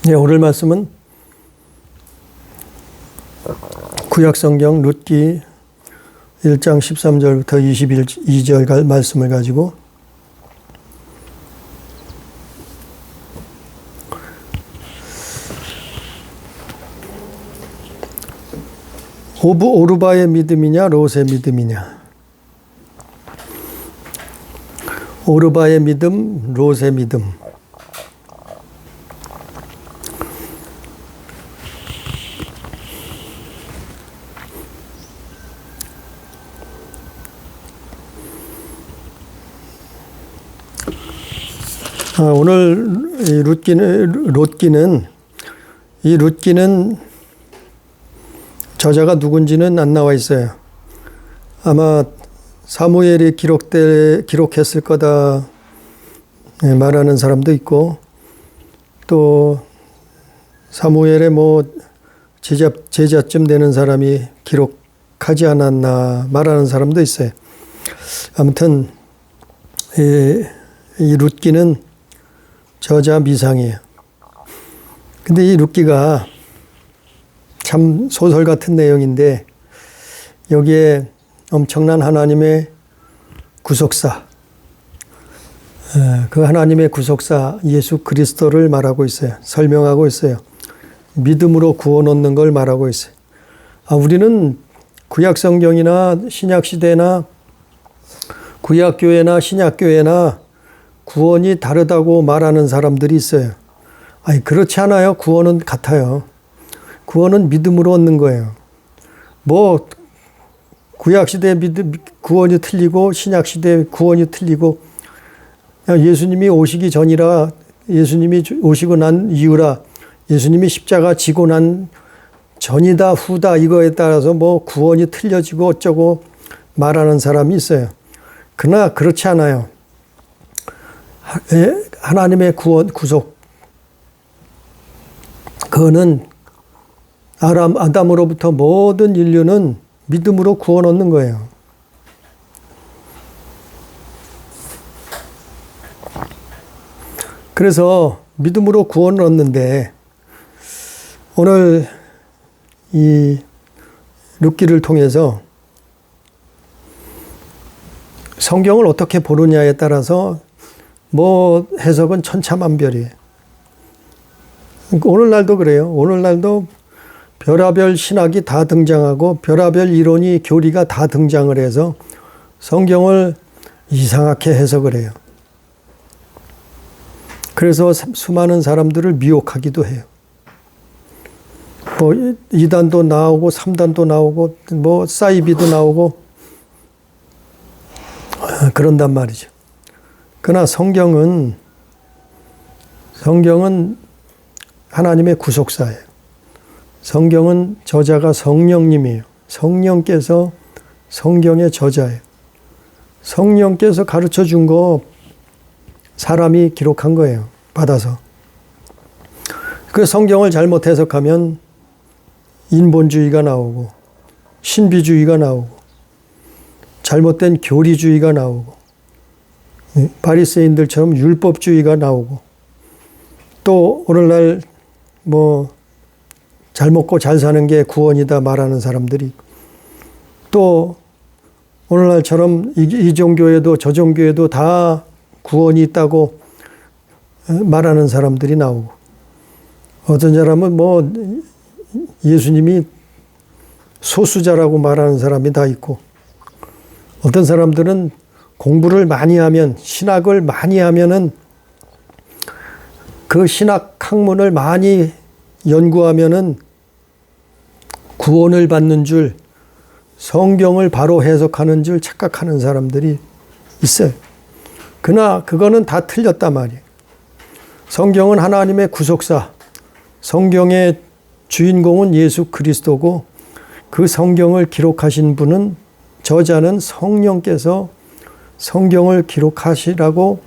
네, 오늘 말씀은 구약성경 룻기 1장 13절부터 22절 말씀을 가지고 오르바의 믿음이냐 롯의 믿음이냐. 오르바의 믿음, 롯의 믿음. 오늘 이 룻기는 저자가 누군지는 안 나와 있어요. 아마 사무엘이 기록했을 거다 말하는 사람도 있고, 또 사무엘의 제자쯤 되는 사람이 기록하지 않았나 말하는 사람도 있어요. 아무튼 이 룻기는 저자 미상이에요. 근데 이 룻기가 참 소설 같은 내용인데, 여기에 엄청난 하나님의 구속사, 그 하나님의 구속사 예수 그리스도를 말하고 있어요. 설명하고 있어요. 믿음으로 구원 얻는 걸 말하고 있어요. 우리는 구약성경이나 신약시대나 구약교회나 신약교회나 구원이 다르다고 말하는 사람들이 있어요. 그렇지 않아요. 구원은 같아요. 구원은 믿음으로 얻는 거예요. 구약시대 구원이 틀리고 신약시대 구원이 틀리고, 예수님이 오시기 전이라, 예수님이 오시고 난 이유라, 예수님이 십자가 지고 난 전이다 후다 이거에 따라서 구원이 틀려지고 어쩌고 말하는 사람이 있어요. 그러나 그렇지 않아요. 하나님의 구속, 그거는 아담으로부터 모든 인류는 믿음으로 구원 얻는 거예요. 그래서 믿음으로 구원을 얻는데, 오늘 이 룻기를 통해서 성경을 어떻게 보느냐에 따라서 해석은 천차만별이에요. 오늘날도 그래요. 오늘날도 별하별 신학이 다 등장하고 별하별 이론이 교리가 다 등장을 해서 성경을 이상하게 해석을 해요. 그래서 수많은 사람들을 미혹하기도 해요. 2단도 나오고 3단도 나오고 사이비도 나오고 그런단 말이죠. 그러나 성경은 하나님의 구속사예요. 성경은 저자가 성령님이에요. 성령께서 성경의 저자예요. 성령께서 가르쳐 준 거 사람이 기록한 거예요. 받아서. 그 성경을 잘못 해석하면 인본주의가 나오고, 신비주의가 나오고, 잘못된 교리주의가 나오고, 바리새인들처럼 율법주의가 나오고, 또 오늘날 잘 먹고 잘 사는 게 구원이다 말하는 사람들이, 또 오늘날처럼 이 종교에도 저 종교에도 다 구원이 있다고 말하는 사람들이 나오고, 어떤 사람은 예수님이 소수자라고 말하는 사람이 다 있고, 어떤 사람들은 공부를 많이 하면, 신학을 많이 하면은, 그 신학 학문을 많이 연구하면은 구원을 받는 줄, 성경을 바로 해석하는 줄 착각하는 사람들이 있어요. 그러나 그거는 다 틀렸단 말이에요. 성경은 하나님의 구속사, 성경의 주인공은 예수 그리스도고, 그 성경을 기록하신 분은, 저자는 성령께서 성경을 기록하시라고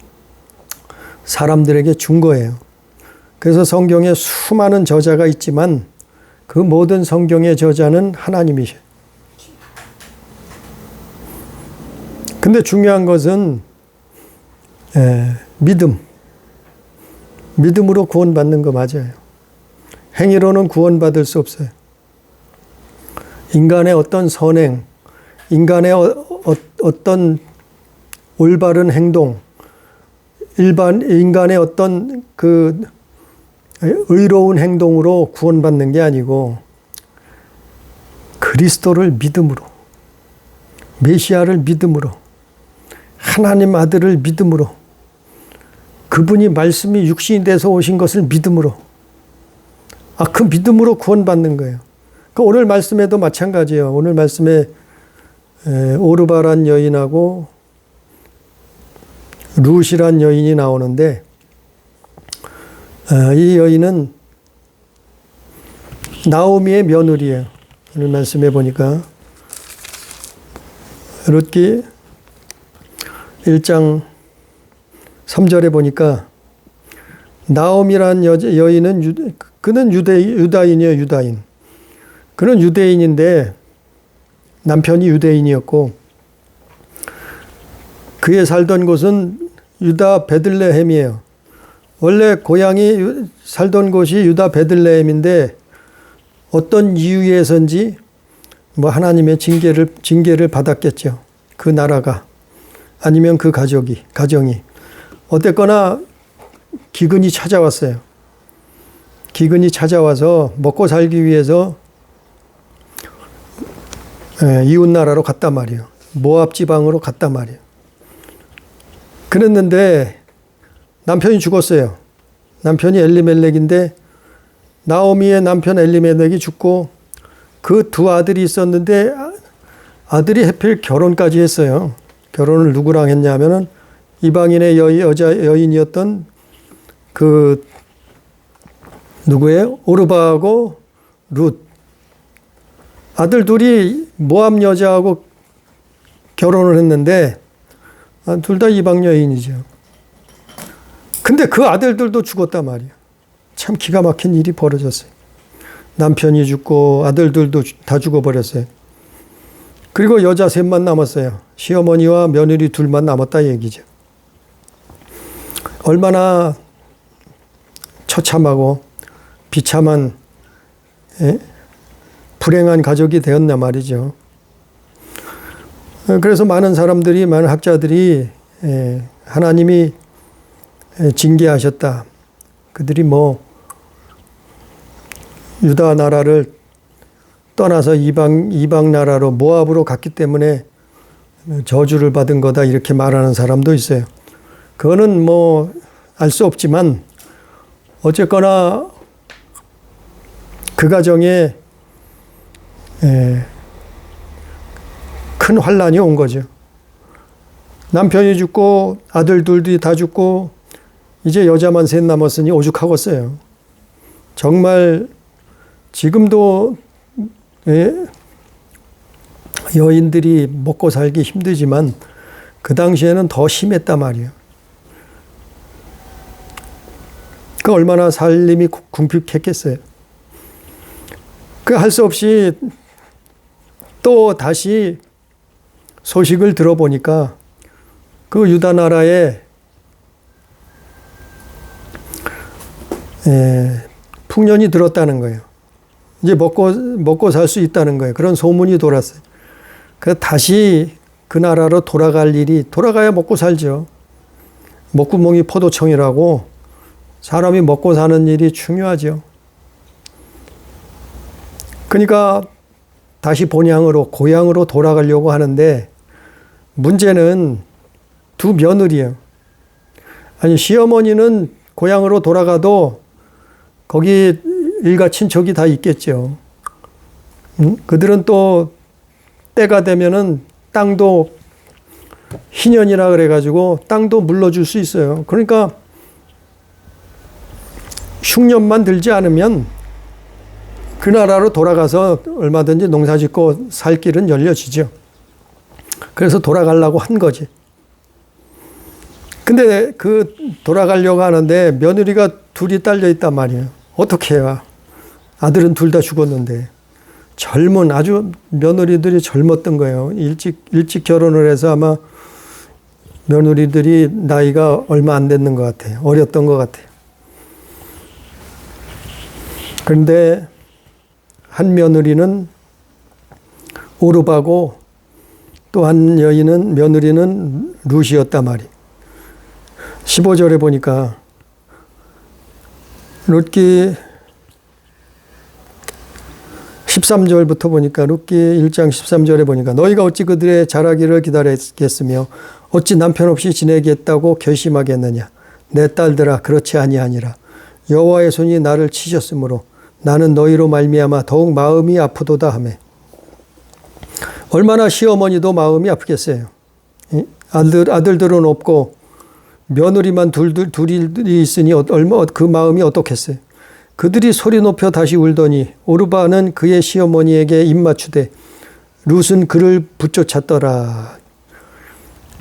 사람들에게 준 거예요. 그래서 성경에 수많은 저자가 있지만 그 모든 성경의 저자는 하나님이셔요. 근데 중요한 것은 믿음으로 구원받는 거 맞아요. 행위로는 구원받을 수 없어요. 인간의 어떤 선행, 인간의 어떤 올바른 행동, 인간의 어떤 그 의로운 행동으로 구원받는 게 아니고 그리스도를 믿음으로, 메시아를 믿음으로, 하나님 아들을 믿음으로, 그분이 말씀이 육신이 돼서 오신 것을 믿음으로, 그 믿음으로 구원받는 거예요. 오늘 말씀에도 마찬가지예요. 오늘 말씀에 오르바란 여인하고 룻이란 여인이 나오는데, 이 여인은 나오미의 며느리예요. 오늘 말씀해 보니까 룻기 1장 3절에 보니까 나오미란 여인은 그는 유다인이에요. 유다인. 그는 유대인인데 남편이 유대인이었고 그의 살던 곳은 유다 베들레헴이에요. 원래 고향이 살던 곳이 유다 베들레헴인데 어떤 이유에선지 뭐 하나님의 징계를 받았겠죠. 그 나라가 아니면 그 가정이 어쨌거나 기근이 찾아왔어요. 기근이 찾아와서 먹고 살기 위해서 이웃 나라로 갔단 말이에요. 모압 지방으로 갔단 말이에요. 그랬는데 남편이 죽었어요. 남편이 엘리멜렉인데 나오미의 남편 엘리멜렉이 죽고 그 두 아들이 있었는데 아들이 하필 결혼까지 했어요. 결혼을 누구랑 했냐면은 이방인의 여인이었던 그 누구예요? 오르바하고 룻. 아들 둘이 모압 여자하고 결혼을 했는데 둘 다 이방 여인이죠. 근데 그 아들들도 죽었단 말이에요. 참 기가 막힌 일이 벌어졌어요. 남편이 죽고 아들들도 다 죽어버렸어요. 그리고 여자 셋만 남았어요. 시어머니와 며느리 둘만 남았다 얘기죠. 얼마나 처참하고 비참한 불행한 가족이 되었냐 말이죠. 그래서 많은 학자들이 하나님이 징계하셨다. 그들이 유다 나라를 떠나서 이방 나라로 모압으로 갔기 때문에 저주를 받은 거다 이렇게 말하는 사람도 있어요. 그거는 알 수 없지만 어쨌거나 그 가정에 큰 환란이 온 거죠. 남편이 죽고 아들 둘이 다 죽고 이제 여자만 셋 남았으니 오죽하겠어요. 정말 지금도 여인들이 먹고 살기 힘들지만 그 당시에는 더 심했단 말이에요. 그 얼마나 살림이 궁핍했겠어요. 그 할 수 없이 또 다시 소식을 들어보니까 그 유다 나라에 풍년이 들었다는 거예요. 이제 먹고 살 수 있다는 거예요. 그런 소문이 돌았어요. 그래서 다시 그 나라로 돌아가야 먹고 살죠. 목구멍이 포도청이라고 사람이 먹고 사는 일이 중요하죠. 그러니까 다시 고향으로 돌아가려고 하는데 문제는 두 며느리예요. 아니, 시어머니는 고향으로 돌아가도 거기 일가 친척이 다 있겠죠. 그들은 또 때가 되면은 땅도 희년이라 그래가지고 땅도 물러줄 수 있어요. 그러니까 흉년만 들지 않으면 그 나라로 돌아가서 얼마든지 농사 짓고 살 길은 열려지죠. 그래서 돌아가려고 한 거지. 근데 그 돌아가려고 하는데 며느리가 둘이 딸려 있단 말이에요. 어떻게 해요? 아들은 둘 다 죽었는데. 아주 며느리들이 젊었던 거예요. 일찍 결혼을 해서 아마 며느리들이 나이가 얼마 안 됐는 것 같아요. 어렸던 것 같아요. 그런데 한 며느리는 오르바고 또 한 며느리는 룻이었단 말이에요. 15절에 보니까 룻기 13절부터 보니까 룻기 1장 13절에 보니까 너희가 어찌 그들의 자라기를 기다렸겠으며 어찌 남편 없이 지내겠다고 결심하겠느냐. 내 딸들아 그렇지 아니하니라. 여호와의 손이 나를 치셨으므로 나는 너희로 말미암아 더욱 마음이 아프도다 하매. 얼마나 시어머니도 마음이 아프겠어요. 아들들은 없고 며느리만 둘이 있으니 얼마 그 마음이 어떻겠어요. 그들이 소리 높여 다시 울더니 오르바는 그의 시어머니에게 입맞추되 룻은 그를 붙쫓았더라.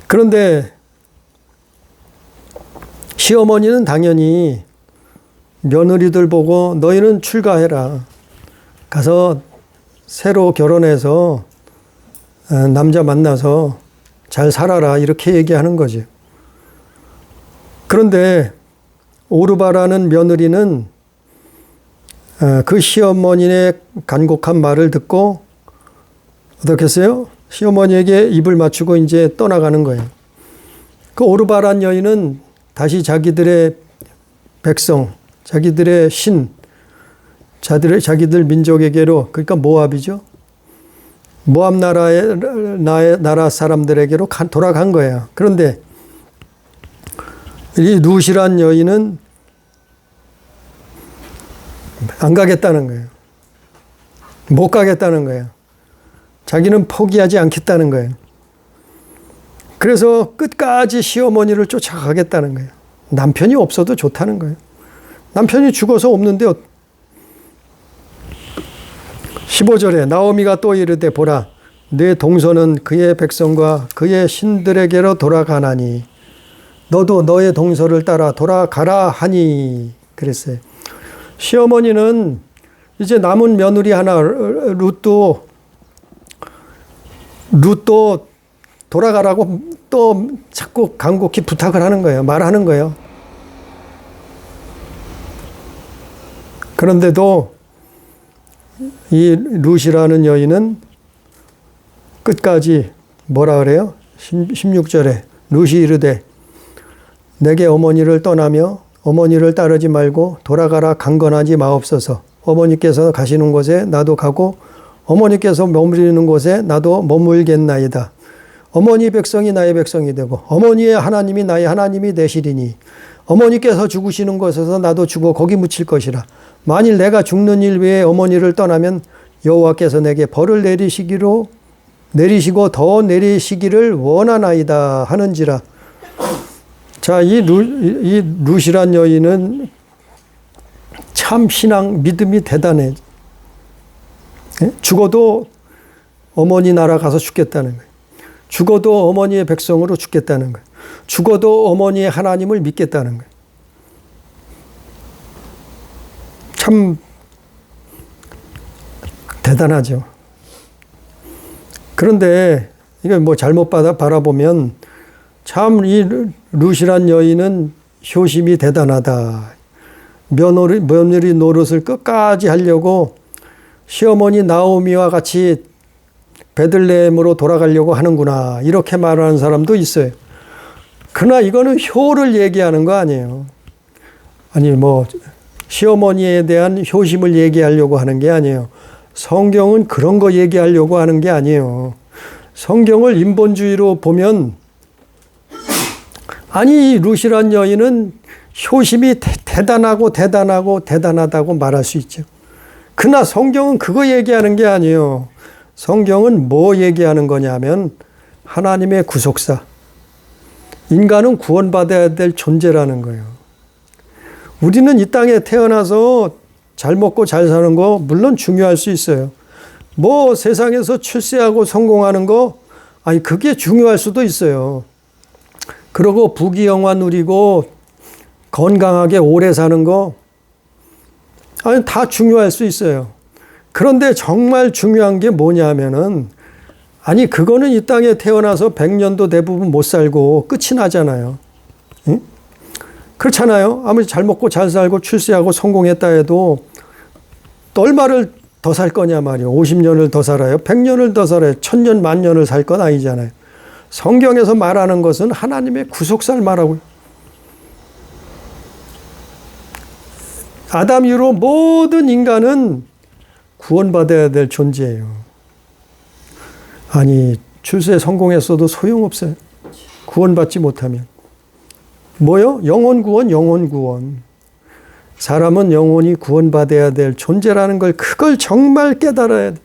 그런데 시어머니는 당연히 며느리들 보고 너희는 출가해라. 가서 새로 결혼해서 남자 만나서 잘 살아라. 이렇게 얘기하는 거죠. 그런데 오르바라는 며느리는 그 시어머니의 간곡한 말을 듣고 어떻겠어요? 시어머니에게 입을 맞추고 이제 떠나가는 거예요. 그 오르바란 여인은 다시 자기들의 백성, 자기들의 신, 자기들 민족에게로, 그러니까 모압이죠. 모압 나라 사람들에게로 돌아간 거예요. 그런데 이 룻이란 여인은 안 가겠다는 거예요. 못 가겠다는 거예요. 자기는 포기하지 않겠다는 거예요. 그래서 끝까지 시어머니를 쫓아가겠다는 거예요. 남편이 없어도 좋다는 거예요. 남편이 죽어서 없는데 15절에 나오미가 또 이르되 보라 내 동서는 그의 백성과 그의 신들에게로 돌아가나니 너도 너의 동서를 따라 돌아가라 하니 그랬어요. 시어머니는 이제 남은 며느리 하나 룻도 돌아가라고 또 자꾸 간곡히 부탁을 하는 거예요. 말하는 거예요. 그런데도 이 룻이라는 여인은 끝까지 뭐라 그래요? 16절에 룻이 이르되 내게 어머니를 떠나며 어머니를 따르지 말고 돌아가라 강건하지 마옵소서. 어머니께서 가시는 곳에 나도 가고 어머니께서 머무르는 곳에 나도 머물겠나이다. 어머니 백성이 나의 백성이 되고 어머니의 하나님이 나의 하나님이 되시리니 어머니께서 죽으시는 곳에서 나도 죽어 거기 묻힐 것이라. 만일 내가 죽는 일 외에 어머니를 떠나면 여호와께서 내게 벌을 내리시고 더 내리시기를 원하나이다 하는지라. 자, 이 룻이란 여인은 참 믿음이 대단해. 죽어도 어머니 나라 가서 죽겠다는 거예요. 죽어도 어머니의 백성으로 죽겠다는 거예요. 죽어도 어머니의 하나님을 믿겠다는 거예요. 참 대단하죠. 그런데 이거 뭐 잘못 바라보면 참 이 룻이란 여인은 효심이 대단하다. 며느리 노릇을 끝까지 하려고 시어머니 나오미와 같이 베들레헴으로 돌아가려고 하는구나. 이렇게 말하는 사람도 있어요. 그러나 이거는 효를 얘기하는 거 아니에요. 아니 뭐 시어머니에 대한 효심을 얘기하려고 하는 게 아니에요. 성경은 그런 거 얘기하려고 하는 게 아니에요. 성경을 인본주의로 보면 아니 이 룻이란 여인은 효심이 대단하다고 말할 수 있죠. 그러나 성경은 그거 얘기하는 게 아니에요. 성경은 뭐 얘기하는 거냐면 하나님의 구속사. 인간은 구원받아야 될 존재라는 거예요. 우리는 이 땅에 태어나서 잘 먹고 잘 사는 거 물론 중요할 수 있어요. 뭐 세상에서 출세하고 성공하는 거 아니 그게 중요할 수도 있어요. 그러고 부귀영화 누리고 건강하게 오래 사는 거 아니 다 중요할 수 있어요. 그런데 정말 중요한 게 뭐냐면은 아니 그거는 이 땅에 태어나서 100년도 대부분 못 살고 끝이 나잖아요. 응? 그렇잖아요. 아무리 잘 먹고 잘 살고 출세하고 성공했다 해도 또 얼마를 더 살 거냐 말이에요. 50년을 더 살아요? 100년을 더 살아요? 1000년, 만년을 살 건 아니잖아요. 성경에서 말하는 것은 하나님의 구속사를 말하고요. 아담 이후로 모든 인간은 구원받아야 될 존재예요. 아니, 출세에 성공했어도 소용없어요. 구원받지 못하면. 뭐요? 영혼 구원, 영혼 구원. 사람은 영혼이 구원받아야 될 존재라는 걸 그걸 정말 깨달아야 돼.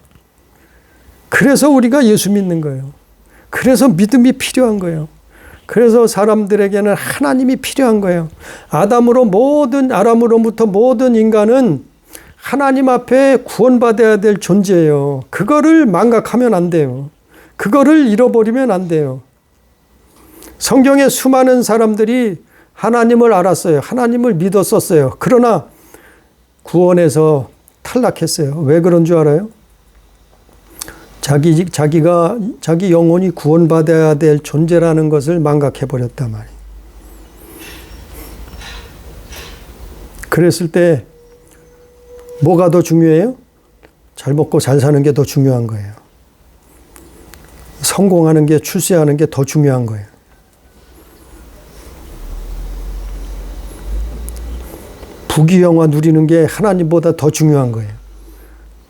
그래서 우리가 예수 믿는 거예요. 그래서 믿음이 필요한 거예요. 그래서 사람들에게는 하나님이 필요한 거예요. 아담으로부터 모든 인간은 하나님 앞에 구원받아야 될 존재예요. 그거를 망각하면 안 돼요. 그거를 잃어버리면 안 돼요. 성경에 수많은 사람들이 하나님을 알았어요. 하나님을 믿었었어요. 그러나 구원에서 탈락했어요. 왜 그런 줄 알아요? 자기 영혼이 구원받아야 될 존재라는 것을 망각해버렸단 말이에요. 그랬을 때 뭐가 더 중요해요? 잘 먹고 잘 사는 게 더 중요한 거예요. 성공하는 게, 출세하는 게 더 중요한 거예요. 부귀영화 누리는 게 하나님보다 더 중요한 거예요.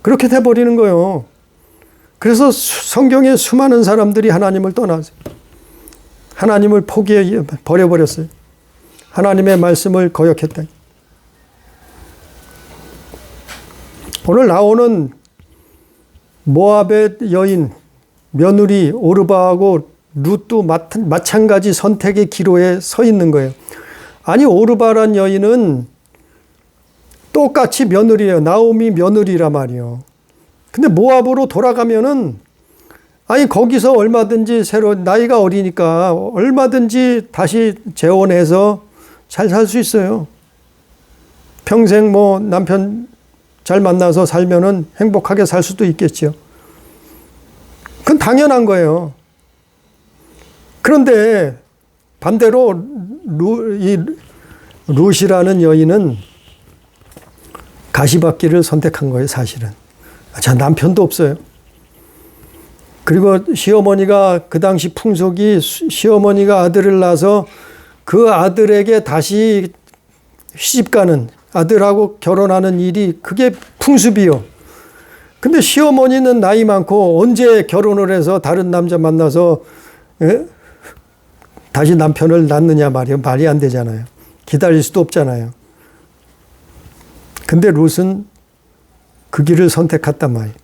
그렇게 돼버리는 거예요. 그래서 성경에 수많은 사람들이 하나님을 떠나서 하나님을 버려버렸어요. 하나님의 말씀을 거역했다. 오늘 나오는 모압의 여인, 며느리 오르바하고 룻도 마찬가지 선택의 기로에 서 있는 거예요. 아니, 오르바란 여인은 똑같이 며느리예요. 나오미 며느리란 말이에요. 근데 모압으로 돌아가면은, 아니, 거기서 얼마든지 나이가 어리니까 얼마든지 다시 재혼해서 잘 살 수 있어요. 평생 남편 잘 만나서 살면은 행복하게 살 수도 있겠죠. 그건 당연한 거예요. 그런데 반대로 룻이라는 여인은 가시밭길을 선택한 거예요, 사실은. 자, 남편도 없어요. 그리고 시어머니가, 그 당시 풍속이 시어머니가 아들을 낳아서 그 아들에게 다시 시집가는, 아들하고 결혼하는 일이 그게 풍습이요. 근데 시어머니는 나이 많고 언제 결혼을 해서 다른 남자 만나서 다시 남편을 낳느냐 말이에요. 말이 안 되잖아요. 기다릴 수도 없잖아요. 근데 룻은 그 길을 선택했단 말이에요.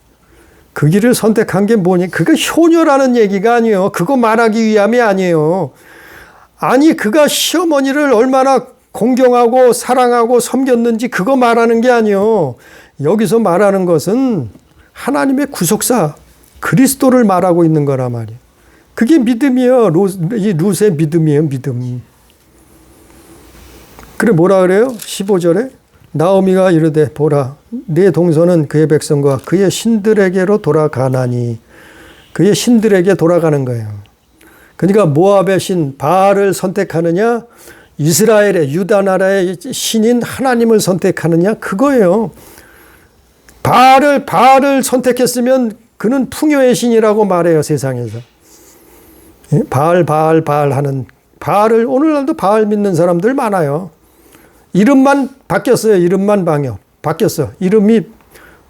그 길을 선택한 게 뭐니? 그거 효녀라는 얘기가 아니에요. 그거 말하기 위함이 아니에요. 아니, 그가 시어머니를 얼마나 공경하고 사랑하고 섬겼는지 그거 말하는 게 아니에요. 여기서 말하는 것은 하나님의 구속사 그리스도를 말하고 있는 거란 말이에요. 그게 믿음이에요. 이 룻의 믿음이에요. 믿음. 그래 뭐라 그래요? 15절에 나오미가 이르되 보라 네 동서는 그의 백성과 그의 신들에게로 돌아가나니. 그의 신들에게 돌아가는 거예요. 그러니까 모압의 신 바알을 선택하느냐, 이스라엘의 유다 나라의 신인 하나님을 선택하느냐, 그거예요. 바알을 선택했으면 그는 풍요의 신이라고 말해요, 세상에서. 바알 하는, 바알을, 오늘날도 바알 믿는 사람들 많아요. 이름만 바뀌었어요. 이름만 바뀌었어. 이름이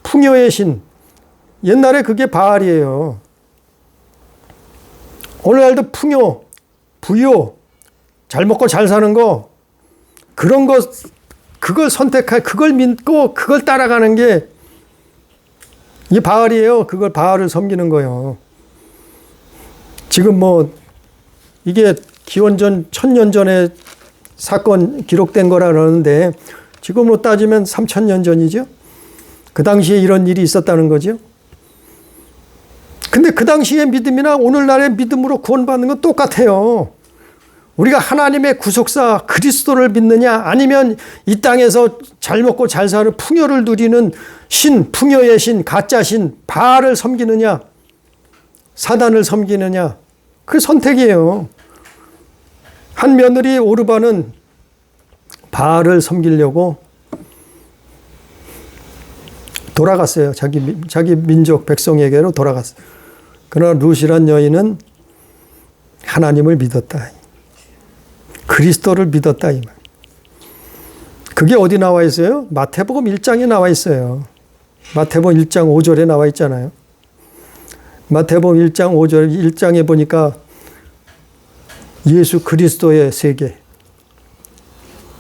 풍요의 신. 옛날에 그게 바알이에요. 오늘날도 풍요, 부요, 잘 먹고 잘 사는 거, 그런 거, 그걸 믿고 그걸 따라가는 게 이 바알이에요. 그걸 바알을 섬기는 거예요. 지금 이게 기원전 1000년 전에 사건 기록된 거라 그러는데 지금으로 따지면 3000년 전이죠. 그 당시에 이런 일이 있었다는 거죠. 근데 그 당시의 믿음이나 오늘날의 믿음으로 구원받는 건 똑같아요. 우리가 하나님의 구속사 그리스도를 믿느냐, 아니면 이 땅에서 잘 먹고 잘 사는 풍요를 누리는 신, 풍요의 신, 가짜 신, 바알을 섬기느냐, 사단을 섬기느냐, 그 선택이에요. 한 며느리 오르바는 바알을 섬기려고 돌아갔어요. 자기 민족 백성에게로 돌아갔어요. 그러나 룻이란 여인은 하나님을 믿었다. 그리스도를 믿었다 이 말. 그게 어디 나와 있어요? 마태복음 1장에 나와 있어요. 마태복음 1장 5절에 나와 있잖아요. 마태복음 1장 5절 1장에 보니까 예수 그리스도의 세계,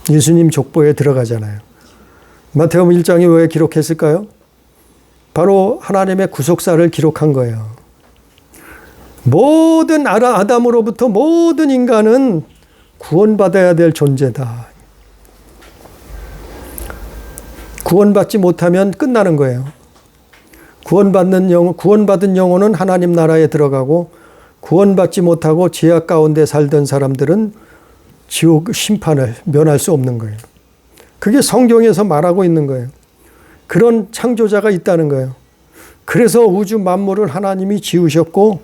예수님 족보에 들어가잖아요. 마태복음 1장에 왜 기록했을까요? 바로 하나님의 구속사를 기록한 거예요. 모든 아담으로부터 모든 인간은 구원받아야 될 존재다. 구원받지 못하면 끝나는 거예요. 구원받은 영혼은 하나님 나라에 들어가고 구원받지 못하고 죄악 가운데 살던 사람들은 지옥 심판을 면할 수 없는 거예요. 그게 성경에서 말하고 있는 거예요. 그런 창조자가 있다는 거예요. 그래서 우주 만물을 하나님이 지으셨고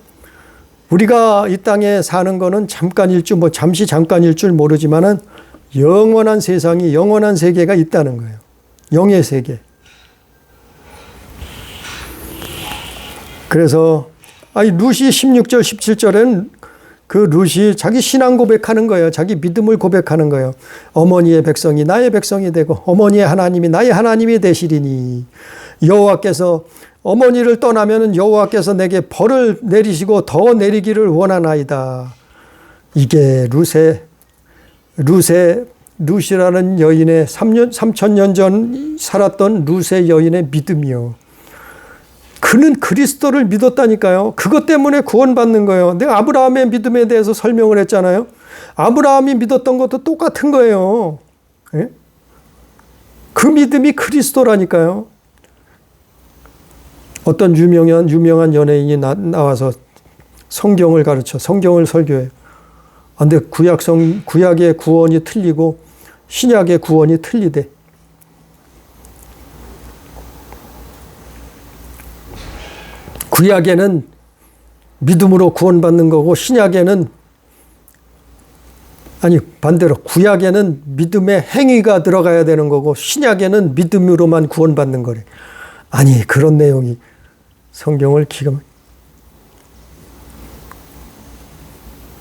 우리가 이 땅에 사는 거는 잠깐일 줄, 잠시 잠깐일 줄 모르지만은 영원한 세상이, 영원한 세계가 있다는 거예요. 영의 세계. 그래서 룻이 16절, 17절에는 그 룻이 자기 신앙 고백하는 거예요. 자기 믿음을 고백하는 거예요. 어머니의 백성이 나의 백성이 되고 어머니의 하나님이 나의 하나님이 되시리니 여호와께서 어머니를 떠나면 여호와께서 내게 벌을 내리시고 더 내리기를 원하나이다. 이게 룻이라는 여인의 3,000년 전 살았던 룻의 여인의 믿음이요. 그는 그리스도를 믿었다니까요. 그것 때문에 구원받는 거예요. 내가 아브라함의 믿음에 대해서 설명을 했잖아요. 아브라함이 믿었던 것도 똑같은 거예요. 예? 그 믿음이 그리스도라니까요. 어떤 유명한 연예인이 나와서 성경을 가르쳐, 성경을 설교해요. 근데 구약의 구원이 틀리고 신약의 구원이 틀리대. 구약에는 믿음으로 구원받는 거고 신약에는 반대로 구약에는 믿음의 행위가 들어가야 되는 거고 신약에는 믿음으로만 구원받는 거래. 그런 내용이 성경을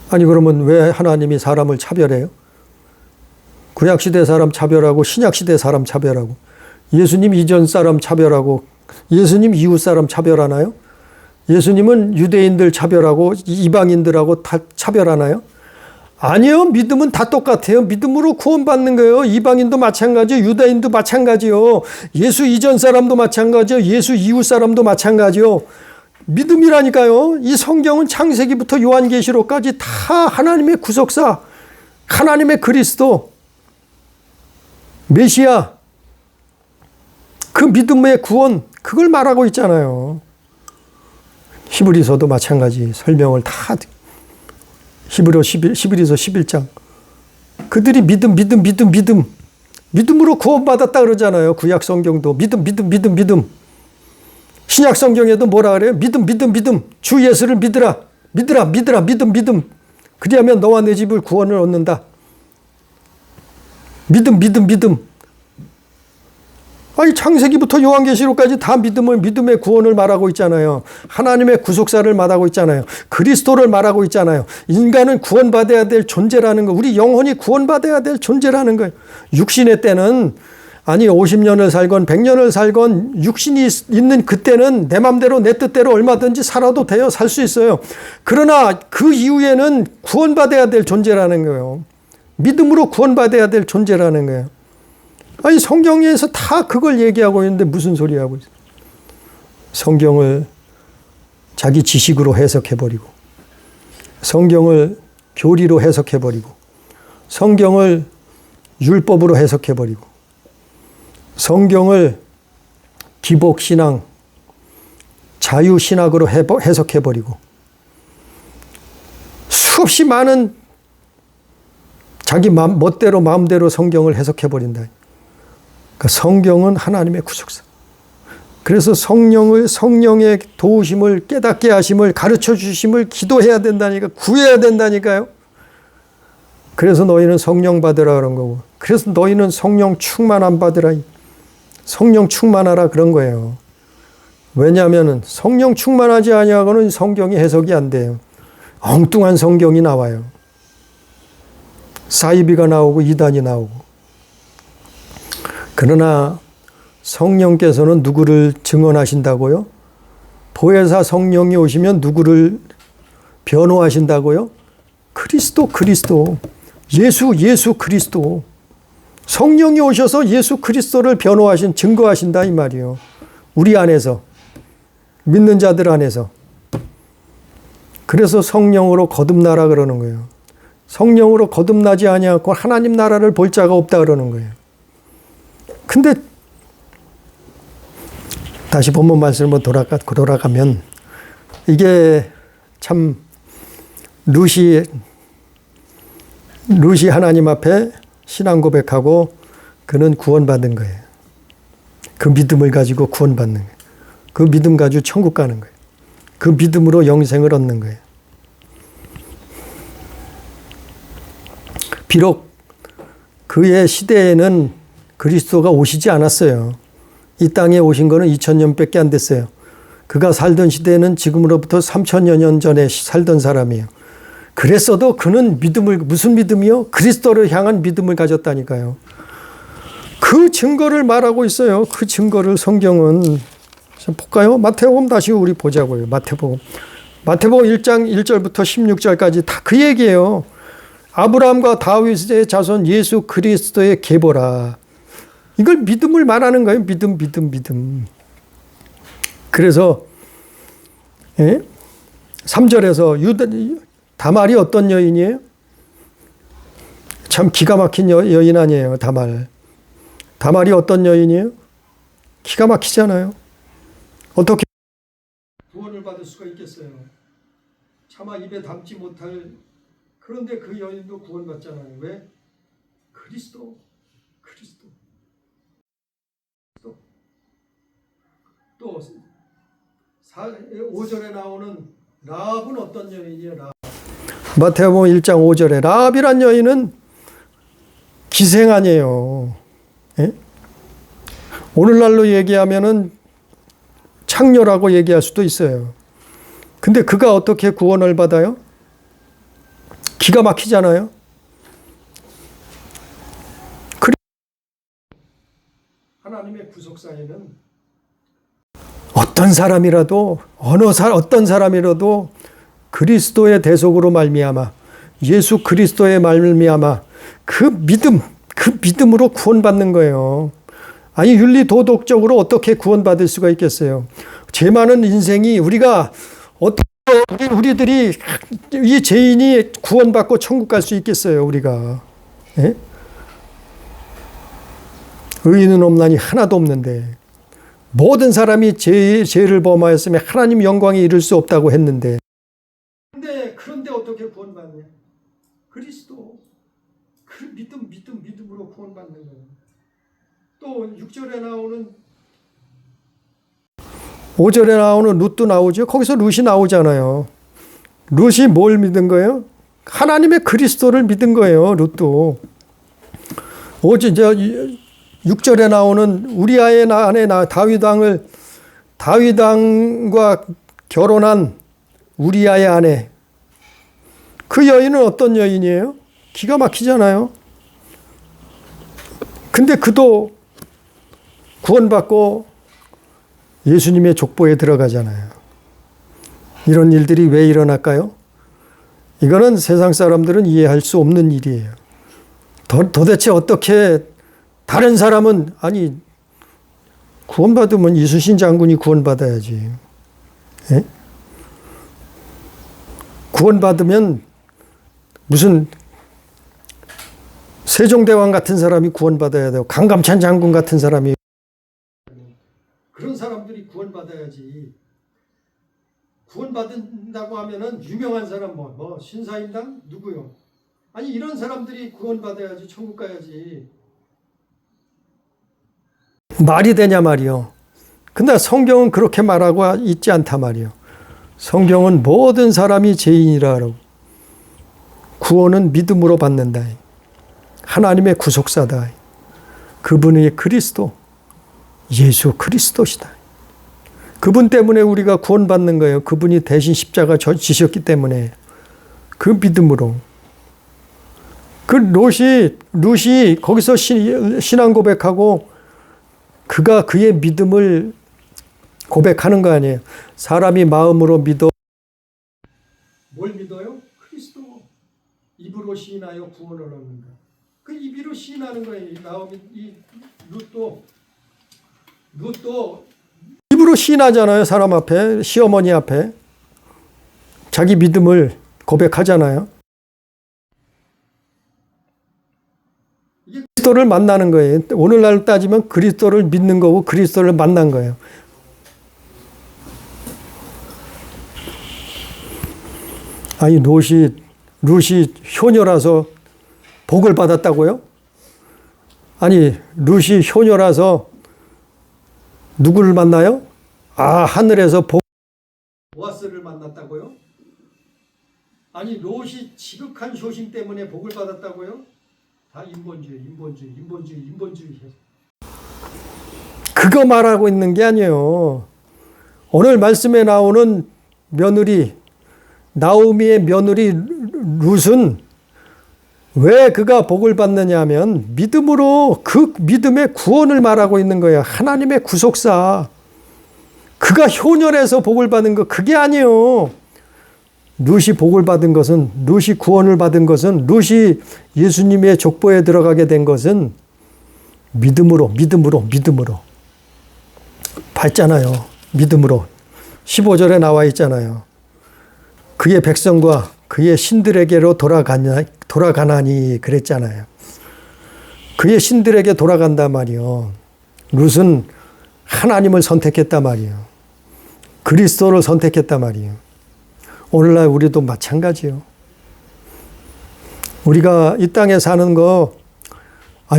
그러면 왜 하나님이 사람을 차별해요? 구약시대 사람 차별하고 신약시대 사람 차별하고 예수님 이전 사람 차별하고 예수님 이후 사람 차별하나요? 예수님은 유대인들 차별하고 이방인들하고 다 차별하나요? 아니요. 믿음은 다 똑같아요. 믿음으로 구원받는 거예요. 이방인도 마찬가지요. 유대인도 마찬가지요. 예수 이전 사람도 마찬가지요. 예수 이후 사람도 마찬가지요. 믿음이라니까요. 이 성경은 창세기부터 요한계시록까지 다 하나님의 구속사, 하나님의 그리스도, 메시아, 그 믿음의 구원, 그걸 말하고 있잖아요. 히브리서도 마찬가지 설명을 다 히브리서 11장. 그들이 믿음으로 구원받았다 그러잖아요. 구약 성경도 믿음. 신약 성경에도 뭐라 그래요? 믿음. 주 예수를 믿으라. 믿음. 그리하면 너와 내 집을 구원을 얻는다. 믿음. 창세기부터 요한계시록까지 다 믿음의 구원을 말하고 있잖아요. 하나님의 구속사를 말하고 있잖아요. 그리스도를 말하고 있잖아요. 인간은 구원받아야 될 존재라는 거. 우리 영혼이 구원받아야 될 존재라는 거예요. 육신의 때는 50년을 살건 100년을 살건 육신이 있는 그때는 내 맘대로 내 뜻대로 얼마든지 살아도 돼요. 살 수 있어요. 그러나 그 이후에는 구원받아야 될 존재라는 거예요. 믿음으로 구원받아야 될 존재라는 거예요. 성경에서 다 그걸 얘기하고 있는데 무슨 소리 하고 있어요. 성경을 자기 지식으로 해석해버리고 성경을 교리로 해석해버리고 성경을 율법으로 해석해버리고 성경을 기복신앙, 자유신학으로 해석해버리고 수없이 많은 자기 멋대로 마음대로 성경을 해석해버린다. 그러니까 성경은 하나님의 구속사. 그래서 성령의 도우심을 깨닫게 하심을 가르쳐 주심을 기도해야 된다니까, 구해야 된다니까요. 그래서 너희는 성령 받으라 그런 거고, 그래서 너희는 성령 충만 안 받으라, 성령 충만하라 그런 거예요. 왜냐하면 성령 충만하지 아니하고는 성경이 해석이 안 돼요. 엉뚱한 성경이 나와요. 사이비가 나오고 이단이 나오고. 그러나 성령께서는 누구를 증언하신다고요? 보혜사 성령이 오시면 누구를 변호하신다고요? 그리스도, 예수 그리스도. 성령이 오셔서 예수 그리스도를 증거하신다 이 말이에요. 우리 안에서, 믿는 자들 안에서. 그래서 성령으로 거듭나라 그러는 거예요. 성령으로 거듭나지 아니하고 하나님 나라를 볼 자가 없다 그러는 거예요. 근데 다시 본문 말씀으로 돌아가면 이게 참 룻이 하나님 앞에 신앙 고백하고 그는 구원받은 거예요. 그 믿음을 가지고 구원받는 거예요. 그 믿음 가지고 천국 가는 거예요. 그 믿음으로 영생을 얻는 거예요. 비록 그의 시대에는 그리스도가 오시지 않았어요. 이 땅에 오신 거는 2000년밖에 안 됐어요. 그가 살던 시대에는 지금으로부터 3000여 년 전에 살던 사람이에요. 그랬어도 그는 무슨 믿음이요? 그리스도를 향한 믿음을 가졌다니까요. 그 증거를 말하고 있어요. 그 증거를 성경은. 볼까요? 마태복음 다시 우리 보자고요. 마태복음 1장 1절부터 16절까지 다 그 얘기예요. 아브라함과 다윗의 자손 예수 그리스도의 계보라. 이걸 믿음을 말하는 거예요. 믿음. 그래서 3절에서 다말이 어떤 여인이에요? 참 기가 막힌 여인 아니에요. 다말이 어떤 여인이에요? 기가 막히잖아요. 어떻게 구원을 받을 수가 있겠어요? 차마 입에 담지 못할. 그런데 그 여인도 구원받잖아요. 왜? 그리스도. 또 5절에 나오는 라합은 어떤 여인이에요? 라합. 마태복음 1장 5절에 라합이란 여인은 기생 아니에요. 예? 오늘날로 얘기하면은 창녀라고 얘기할 수도 있어요. 근데 그가 어떻게 구원을 받아요? 기가 막히잖아요. 하나님의 구속사에는 어떤 사람이라도 어떤 사람이라도 그리스도의 대속으로 말미암아 예수 그리스도의 말미암아 그 믿음으로 구원받는 거예요. 아니 윤리 도덕적으로 어떻게 구원받을 수가 있겠어요? 죄 많은 인생이 우리들이 이 죄인이 구원받고 천국 갈 수 있겠어요? 우리가 예? 의인은 없나니 하나도 없는데 모든 사람이 죄를 범하였으면 하나님 영광에 이를 수 없다고 했는데 그런데 어떻게 구원받냐? 그리스도 그 믿음으로 구원받는 거예요. 또 5절에 나오는 룻도 나오죠. 거기서 룻이 나오잖아요. 룻이 뭘 믿은 거예요? 하나님의 그리스도를 믿은 거예요. 룻도. 6절에 나오는 우리아의 아내 다윗왕과 결혼한 우리아의 아내. 그 여인은 어떤 여인이에요? 기가 막히잖아요. 근데 그도 구원받고 예수님의 족보에 들어가잖아요. 이런 일들이 왜 일어날까요? 이거는 세상 사람들은 이해할 수 없는 일이에요. 도대체 어떻게 다른 사람은 구원받으면 이순신 장군이 구원받아야지. 예? 구원받으면 무슨 세종대왕 같은 사람이 구원받아야 돼요. 강감찬 장군 같은 사람이. 그런 사람들이 구원받아야지. 구원받는다고 하면은 유명한 사람 신사임당 누구요? 이런 사람들이 구원받아야지 천국 가야지. 말이 되냐 말이요. 근데 성경은 그렇게 말하고 있지 않다 말이요. 성경은 모든 사람이 죄인이라 하고 구원은 믿음으로 받는다. 하나님의 구속사다. 그분의 그리스도 예수 그리스도시다. 그분 때문에 우리가 구원받는 거예요. 그분이 대신 십자가 지셨기 때문에. 그 믿음으로. 그 룻이 거기서 신앙 고백하고 그가 그의 믿음을 고백하는 거 아니에요. 사람이 마음으로 믿어. 뭘 믿어요? 그리스도. 입으로 시인하여 구원을 얻는다. 그 입으로 시인하는 거예요. 이 룻도 입으로 시인하잖아요. 사람 앞에, 시어머니 앞에. 자기 믿음을 고백하잖아요. 그리스도를 만나는 거예요. 오늘날 따지면 그리스도를 믿는 거고 그리스도를 만난 거예요. 아니 룻이 효녀라서 복을 받았다고요? 아니 룻이 효녀라서 누구를 만나요? 하늘에서 보아스를 만났다고요? 아니 롯이 지극한 효심 때문에 복을 받았다고요? 다 인본주의. 그거 말하고 있는 게 아니에요. 오늘 말씀에 나오는 며느리, 나오미의 며느리 룻은 왜 그가 복을 받느냐 하면 믿음으로 그 믿음의 구원을 말하고 있는 거예요. 하나님의 구속사. 그가 효녀라서 복을 받은 거 그게 아니에요. 룻이 복을 받은 것은, 룻이 구원을 받은 것은, 룻이 예수님의 족보에 들어가게 된 것은 믿음으로 받잖아요. 믿음으로. 15절에 나와 있잖아요. 그의 백성과 그의 신들에게로 돌아가나니 그랬잖아요. 그의 신들에게 돌아간단 말이요. 룻은 하나님을 선택했단 말이에요. 그리스도를 선택했단 말이에요. 오늘날 우리도 마찬가지요. 우리가 이 땅에 사는 거,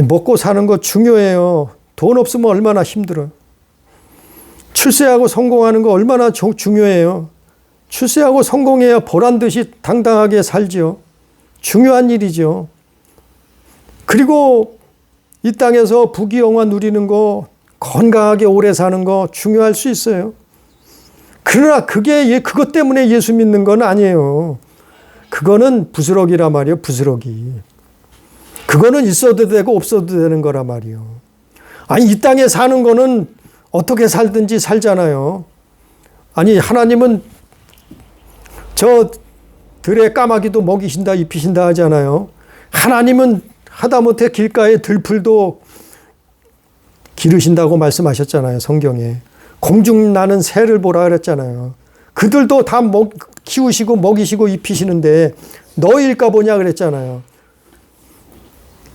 먹고 사는 거 중요해요. 돈 없으면 얼마나 힘들어요. 출세하고 성공하는 거 얼마나 중요해요. 출세하고 성공해야 보란 듯이 당당하게 살죠. 중요한 일이죠. 그리고 이 땅에서 부귀영화 누리는 거, 건강하게 오래 사는 거 중요할 수 있어요. 그러나 그것 때문에 예수 믿는 건 아니에요. 그거는 부스러기라 말이에요. 부스러기. 그거는 있어도 되고 없어도 되는 거라 말이에요. 아니 이 땅에 사는 거는 어떻게 살든지 살잖아요. 아니 하나님은 저 들의 까마귀도 먹이신다 입히신다 하잖아요. 하나님은 하다못해 길가에 들풀도 기르신다고 말씀하셨잖아요. 성경에. 공중 나는 새를 보라 그랬잖아요. 그들도 다 키우시고 먹이시고 입히시는데 너일까 보냐 그랬잖아요.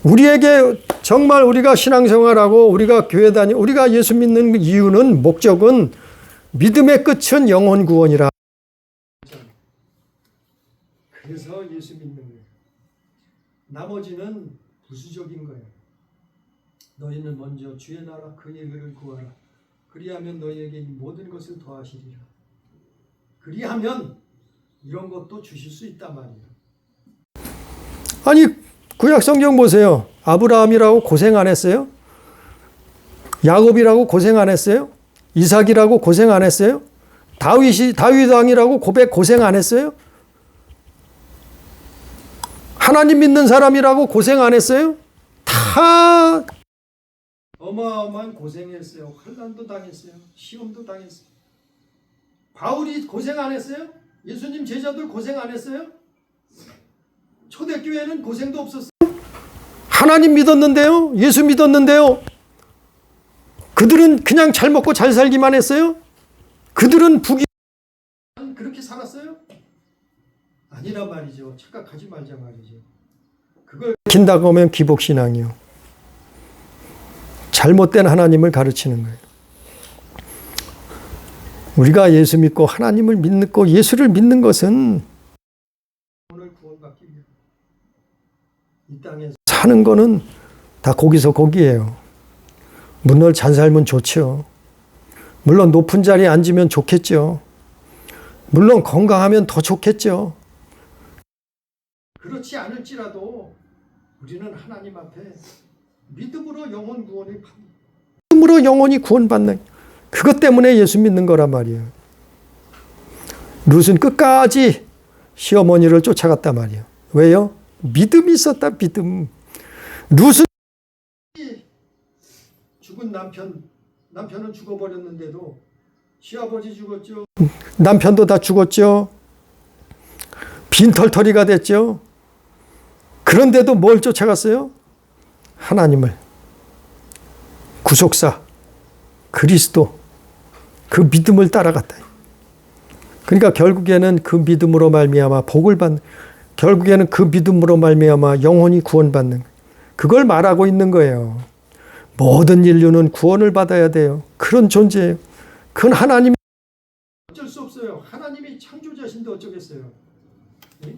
우리에게 정말 우리가 신앙생활하고 우리가 교회 우리가 예수 믿는 이유는 목적은 믿음의 끝은 영혼 구원이라. 그래서 예수 믿는 거예요. 나머지는 부수적인 거예요. 너희는 먼저 주의 나라 그의 의를 구하라. 그리하면 너희에게 이 모든 것을 더하시리라. 그리하면 이런 것도 주실 수 있단 말이에요. 아니 구약 성경 보세요. 아브라함이라고 고생 안 했어요? 야곱이라고 고생 안 했어요? 이삭이라고 고생 안 했어요? 다윗 왕이라고 고생 안 했어요? 하나님 믿는 사람이라고 고생 안 했어요? 다 어마어마한 고생했어요. 환난도 당했어요. 시험도 당했어요. 바울이 고생 안 했어요? 예수님 제자들 고생 안 했어요? 초대교회는 고생도 없었어요. 하나님 믿었는데요. 예수 믿었는데요. 그들은 그냥 잘 먹고 잘 살기만 했어요? 그들은 그렇게 살았어요? 아니란 말이죠. 착각하지 말자 말이죠. 그걸 긴다고 하면 기복신앙이요. 잘못된 하나님을 가르치는 거예요. 우리가 예수 믿고 하나님을 믿고 예수를 믿는 것은 오늘 구원받기 위해 이 땅에 사는 거는 다 거기서 거기예요. 물론 잘 살면 좋죠. 물론 높은 자리에 앉으면 좋겠죠. 물론 건강하면 더 좋겠죠. 그렇지 않을지라도 우리는 하나님 앞에 믿음으로 영혼이 구원받는 그것 때문에 예수 믿는 거란 말이에요. 룻은 끝까지 시어머니를 쫓아갔단 말이에요. 왜요? 믿음이 있었다, 믿음. 룻은 죽은 남편은 죽어버렸는데도 시아버지 죽었죠. 남편도 다 죽었죠. 빈털터리가 됐죠. 그런데도 뭘 쫓아갔어요? 하나님을. 구속사, 그리스도, 그 믿음을 따라갔다. 그러니까 결국에는 그 믿음으로 말미암아 복을 받는, 결국에는 그 믿음으로 말미암아 영혼이 구원받는, 그걸 말하고 있는 거예요. 모든 인류는 구원을 받아야 돼요. 그런 존재예요. 그건 하나님이 어쩔 수 없어요. 하나님이 창조자신데 어쩌겠어요. 네?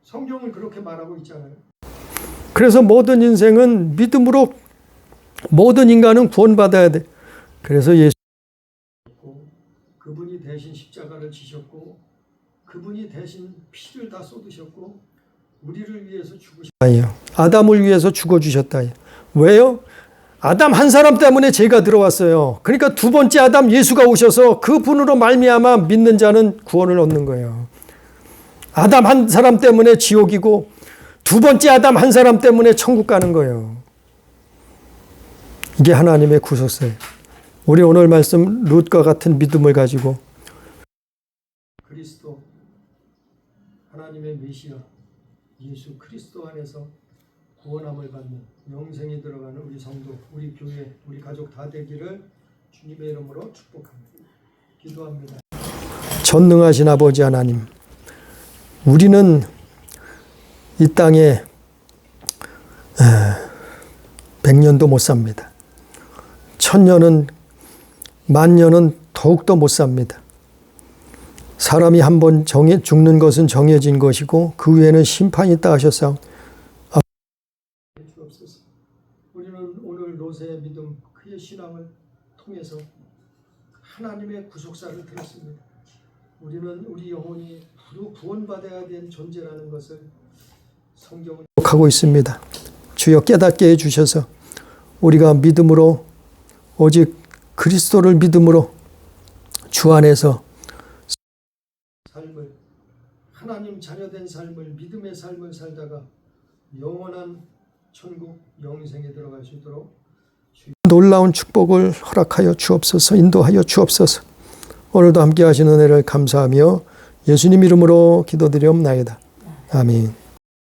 성경은 그렇게 말하고 있잖아요. 그래서 모든 인생은 믿음으로 모든 인간은 구원받아야 돼. 그래서 예수 그분이 대신 십자가를 지셨고 그분이 대신 피를 다 쏟으셨고 우리를 위해서 죽으셨다. 아담을 위해서 죽어주셨다. 왜요? 아담 한 사람 때문에 죄가 들어왔어요. 그러니까 두 번째 아담 예수가 오셔서 그 분으로 말미암아 믿는 자는 구원을 얻는 거예요. 아담 한 사람 때문에 지옥이고 두 번째 아담 한 사람 때문에 천국 가는 거예요. 이게 하나님의 구속사예요. 우리 오늘 말씀 룻과 같은 믿음을 가지고 그리스도 하나님의 메시아 예수 그리스도 안에서 구원함을 받는 영생에 들어가는 우리 성도, 우리 교회, 우리 가족 다 되기를 주님의 이름으로 축복합니다. 기도합니다. 전능하신 아버지 하나님, 우리는 이 땅에 100년도 못 삽니다. 1000년은, 10,000년은 더욱더 못 삽니다. 사람이 한번 죽는 것은 정해진 것이고 그 후에는 심판이 있다 하셨사오. 우리는 오늘 롯의 믿음, 그의 신앙을 통해서 하나님의 구속사를 들었습니다. 우리는 우리 영혼이 구원받아야 될 존재라는 것을 성경은 기록하고 있습니다. 주여 깨닫게 해주셔서 우리가 믿음으로 오직 그리스도를 믿음으로 주 안에서 삶을 하나님 자녀된 삶을 믿음의 삶을 살다가 영원한 천국 영생에 들어갈 수 있도록 놀라운 축복을 허락하여 주옵소서. 인도하여 주옵소서. 오늘도 함께 하시는 은혜를 감사하며 예수님 이름으로 기도드리옵나이다. 아멘.